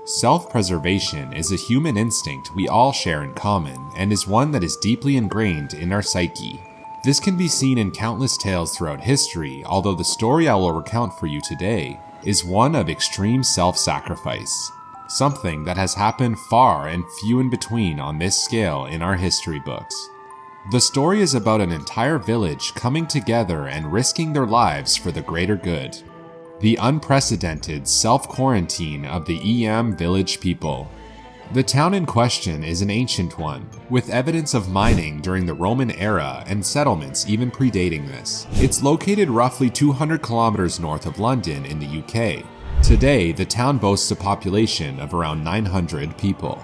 Self-preservation is a human instinct we all share in common and is one that is deeply ingrained in our psyche. This can be seen in countless tales throughout history, although the story I will recount for you today is one of extreme self-sacrifice, something that has happened far and few in between on this scale in our history books. The story is about an entire village coming together and risking their lives for the greater good. The unprecedented self-quarantine of the Eyam village people. The town in question is an ancient one, with evidence of mining during the Roman era and settlements even predating this. It's located roughly 200 kilometers north of London in the UK. Today, the town boasts a population of around 900 people.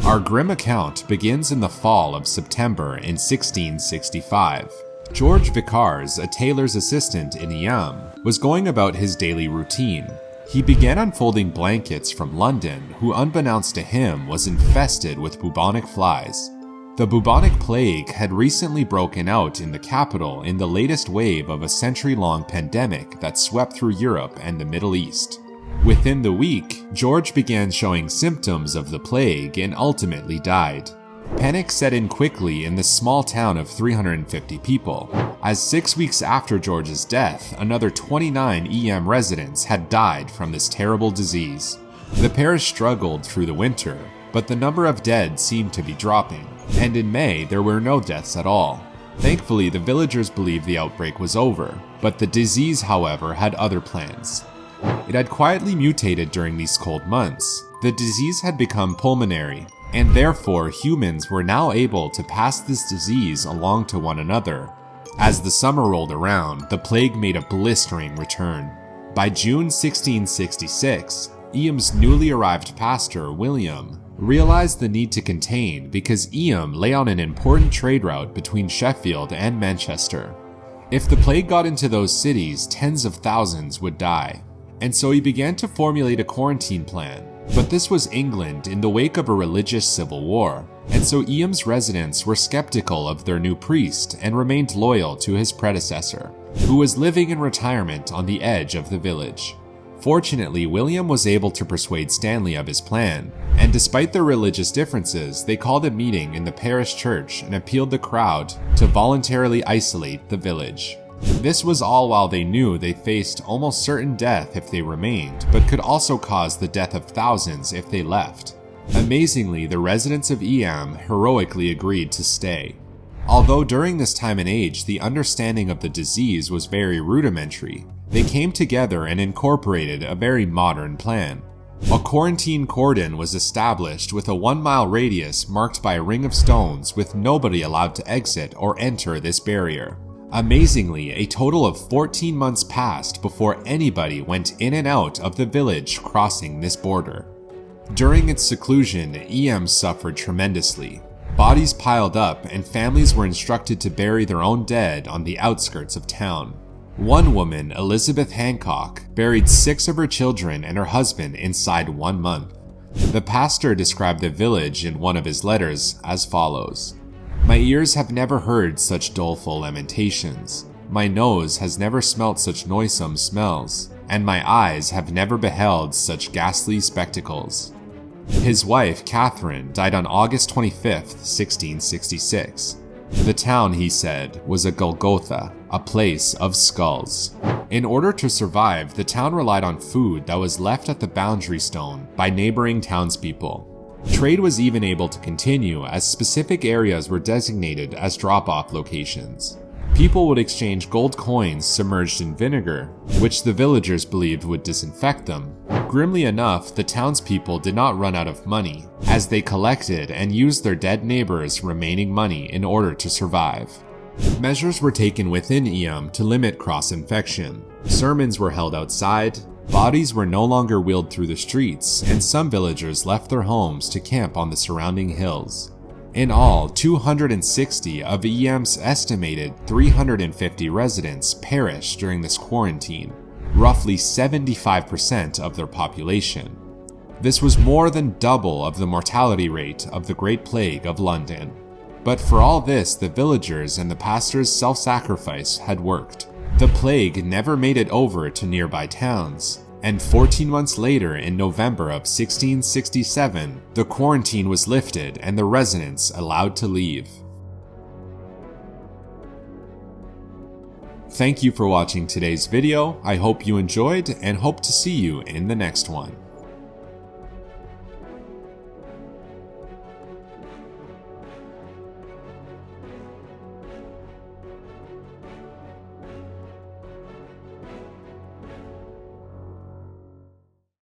Our grim account begins in the fall of September in 1665. George Vicars, a tailor's assistant in Eyam, was going about his daily routine. He began unfolding blankets from London, who unbeknownst to him was infested with bubonic flies. The bubonic plague had recently broken out in the capital in the latest wave of a century-long pandemic that swept through Europe and the Middle East. Within the week, George began showing symptoms of the plague and ultimately died. Panic set in quickly in this small town of 350 people, as 6 weeks after George's death, another 29 Eyam residents had died from this terrible disease. The parish struggled through the winter, but the number of dead seemed to be dropping, and in May there were no deaths at all. Thankfully, the villagers believed the outbreak was over, but the disease, however, had other plans. It had quietly mutated during these cold months. The disease had become pulmonary, and therefore humans were now able to pass this disease along to one another. As the summer rolled around, the plague made a blistering return. By June 1666, Eyam's newly arrived pastor, William, realized the need to contain because Eyam lay on an important trade route between Sheffield and Manchester. If the plague got into those cities, tens of thousands would die, and so he began to formulate a quarantine plan. But this was England in the wake of a religious civil war, and so Eyam's residents were skeptical of their new priest and remained loyal to his predecessor, who was living in retirement on the edge of the village. Fortunately, William was able to persuade Stanley of his plan, and despite their religious differences, they called a meeting in the parish church and appealed the crowd to voluntarily isolate the village. This was all while they knew they faced almost certain death if they remained, but could also cause the death of thousands if they left. Amazingly, the residents of Eyam heroically agreed to stay. Although during this time and age the understanding of the disease was very rudimentary, they came together and incorporated a very modern plan. A quarantine cordon was established with a 1-mile radius marked by a ring of stones with nobody allowed to exit or enter this barrier. Amazingly, a total of 14 months passed before anybody went in and out of the village crossing this border. During its seclusion, Eyam suffered tremendously. Bodies piled up and families were instructed to bury their own dead on the outskirts of town. One woman, Elizabeth Hancock, buried 6 of her children and her husband inside 1 month. The pastor described the village in one of his letters as follows: "My ears have never heard such doleful lamentations. My nose has never smelt such noisome smells, and my eyes have never beheld such ghastly spectacles." His wife, Catherine, died on August 25th, 1666. The town, he said, was a Golgotha, a place of skulls. In order to survive, the town relied on food that was left at the boundary stone by neighboring townspeople. Trade was even able to continue as specific areas were designated as drop-off locations. People would exchange gold coins submerged in vinegar, which the villagers believed would disinfect them. Grimly enough, the townspeople did not run out of money, as they collected and used their dead neighbors' remaining money in order to survive. Measures were taken within Eyam to limit cross-infection. Sermons were held outside, bodies were no longer wheeled through the streets, and some villagers left their homes to camp on the surrounding hills. In all, 260 of Eyam's estimated 350 residents perished during this quarantine, roughly 75% of their population. This was more than double of the mortality rate of the Great Plague of London. But for all this, the villagers and the pastor's self-sacrifice had worked. The plague never made it over to nearby towns, And 14 months later, in November of 1667, the quarantine was lifted and the residents allowed to leave. Thank you for watching today's video. I hope you enjoyed and hope to see you in the next one.